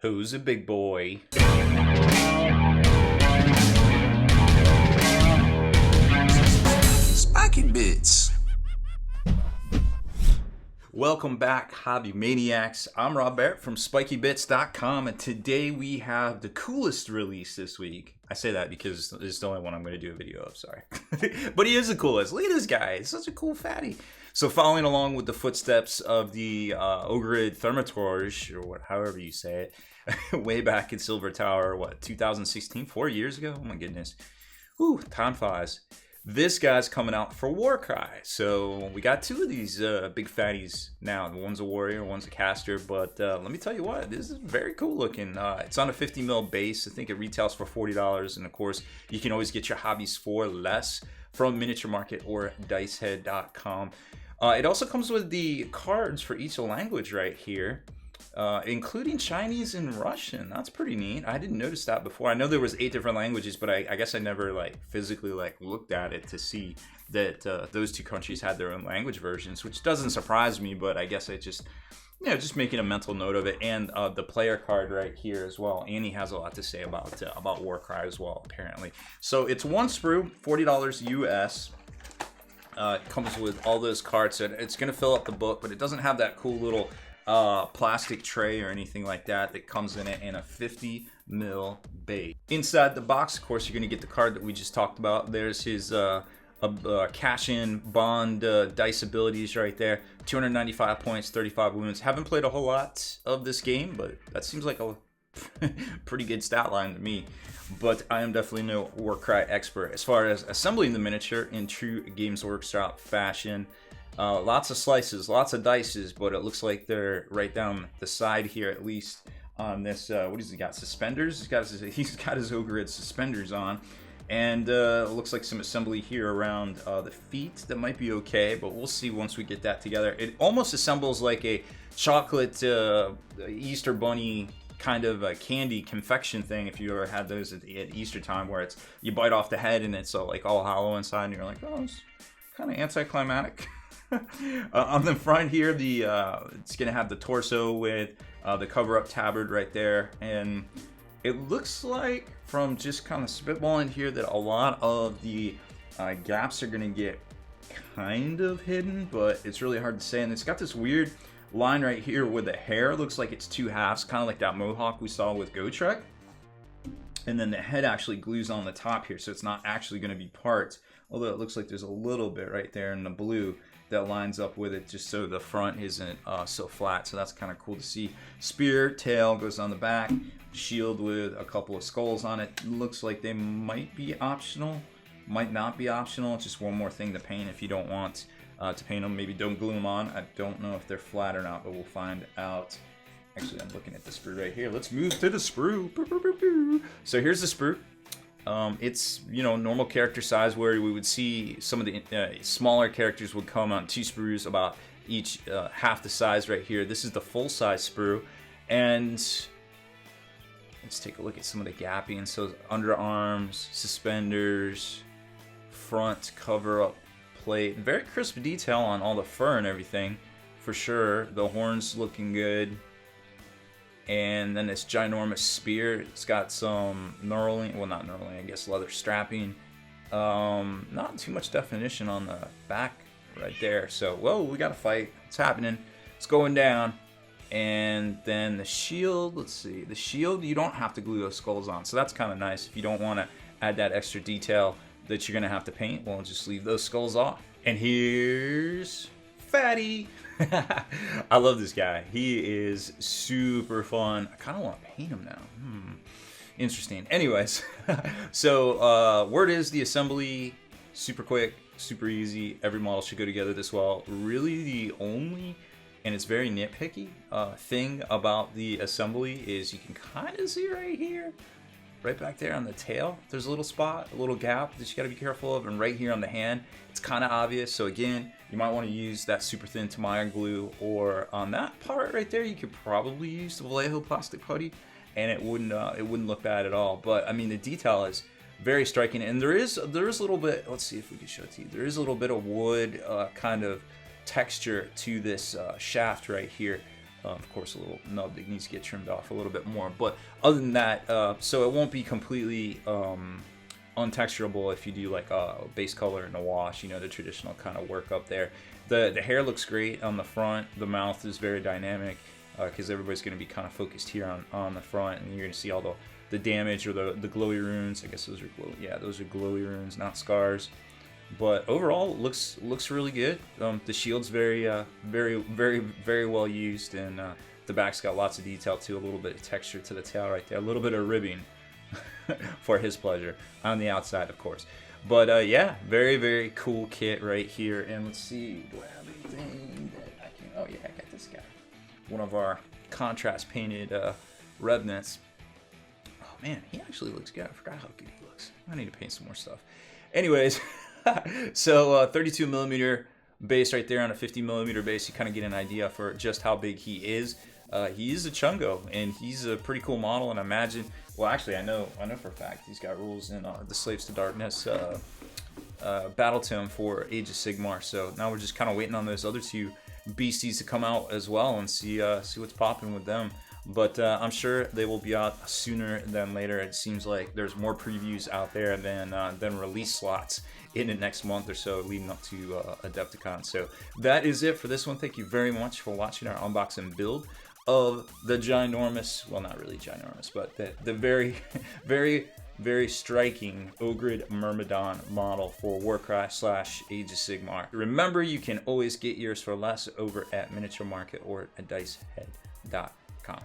Who's a big boy? Spiky Bits. Welcome back, hobby maniacs. I'm Baer from SpikyBits.com, and today we have the coolest release this week. I say that because it's the only one I'm going to do a video of, sorry. But he is the coolest. Look at this guy. He's such a cool fatty. So following along with the footsteps of the Ogroid Myrmidon, or however you say it, way back in Silver Tower, 2016? 4 years ago? Oh my goodness. Whew, time flies. This guy's coming out for Warcry. So we got two of these big fatties now. One's a warrior, one's a caster. But let me tell you what, this is very cool looking. It's on a 50mm base. I think it retails for $40. And of course, you can always get your hobbies for less from Miniature Market or dicehead.com. It also comes with the cards for each language right here, including Chinese and Russian. That's pretty neat. I didn't notice that before. I know there was 8 different languages, but I guess I never physically looked at it to see that those two countries had their own language versions, which doesn't surprise me, but I guess I just making a mental note of it. And the player card right here as well. Annie has a lot to say about Warcry as well, apparently. So it's one sprue, $40 US. It comes with all those cards, so it's going to fill up the book, but it doesn't have that cool little plastic tray or anything like that that comes in it in a 50mm base. Inside the box, of course, you're going to get the card that we just talked about. There's his cash-in bond dice abilities right there. 295 points, 35 wounds. Haven't played a whole lot of this game, but that seems like a pretty good stat line to me. But I am definitely no Warcry expert. As far as assembling the miniature in true Games Workshop fashion, lots of slices, lots of dices, but it looks like they're right down the side here, at least on this. What has he got? Suspenders? He's got his Ogroid suspenders on, and it looks like some assembly here around the feet. That might be okay, but we'll see once we get that together. It almost assembles like a chocolate Easter bunny kind of a candy confection thing, if you ever had those at Easter time, where it's you bite off the head and it's all hollow inside, and you're like, oh, it's kind of anticlimactic. On the front here, it's gonna have the torso with the cover-up tabard right there, and it looks like, from just kind of spitballing here, that a lot of the gaps are gonna get kind of hidden, but it's really hard to say. And it's got this weird line right here where the hair looks like it's two halves, kind of like that mohawk we saw with Gotrek. And then the head actually glues on the top here, so it's not actually going to be parts, although it looks like there's a little bit right there in the blue that lines up with it, just so the front isn't so flat. So that's kind of cool to see. Spear tail goes on the back, shield with a couple of skulls on it. Looks like they might be optional, might not be optional. It's just one more thing to paint if you don't want to paint them. Maybe don't glue them on. I don't know if they're flat or not, but we'll find out. Actually, I'm looking at the sprue right here. Let's move to the sprue. So here's the sprue. It's, normal character size, where we would see some of the smaller characters would come on 2 sprues, about each half the size right here. This is the full size sprue, and let's take a look at some of the gapping. So underarms, suspenders, front cover up plate, very crisp detail on all the fur and everything, for sure. The horns looking good. And then this ginormous spear. It's got some knurling, well, not knurling, I guess leather strapping. Not too much definition on the back right there. So, whoa, we got a fight. It's happening. It's going down. And then the shield, let's see. The shield, you don't have to glue those skulls on. So that's kind of nice. If you don't want to add that extra detail that you're going to have to paint, well, just leave those skulls off. And here's Fatty. I love this guy. He is super fun. I kind of want to paint him now. Interesting. Anyways, so word is the assembly, super quick, super easy. Every model should go together this well. Really the only, and it's very nitpicky, thing about the assembly is you can kind of see right here, right back there on the tail, there's a little spot, a little gap that you got to be careful of, and right here on the hand, it's kind of obvious. So again, you might want to use that super thin Tamiya glue, or on that part right there, you could probably use the Vallejo plastic putty, and it wouldn't look bad at all. But I mean, the detail is very striking, and there is a little bit. Let's see if we can show it to you. There is a little bit of wood kind of texture to this shaft right here. Of course, a little nub that needs to get trimmed off a little bit more. But other than that, so it won't be completely untexturable if you do like a base color in the wash, you know, the traditional kind of work up there. The hair looks great on the front. The mouth is very dynamic because everybody's going to be kind of focused here on the front, and you're going to see all the damage or the glowy runes. I guess those are those are glowy runes, not scars. But overall, looks really good. The shield's very well used, and the back's got lots of detail too. A little bit of texture to the tail right there. A little bit of ribbing for his pleasure on the outside, of course. But yeah, very cool kit right here. And let's see, do I have anything that I can? Oh yeah, I got this guy. One of our contrast painted Revenants. Oh man, he actually looks good. I forgot how good he looks. I need to paint some more stuff. Anyways. So 32 millimeter base right there on a 50 millimeter base. You kind of get an idea for just how big he is. He is a chungo, and he's a pretty cool model. And I imagine, well, actually, I know for a fact he's got rules in the Slaves to Darkness Battle Tome for Age of Sigmar. So now we're just kind of waiting on those other two beasties to come out as well and see what's popping with them. But I'm sure they will be out sooner than later. It seems like there's more previews out there than release slots in the next month or so leading up to Adepticon. So that is it for this one. Thank you very much for watching our unboxing build of the ginormous, well, not really ginormous, but the very striking Ogroid Myrmidon model for Warcry / Age of Sigmar. Remember, you can always get yours for less over at Miniature Market or at dicehead.com.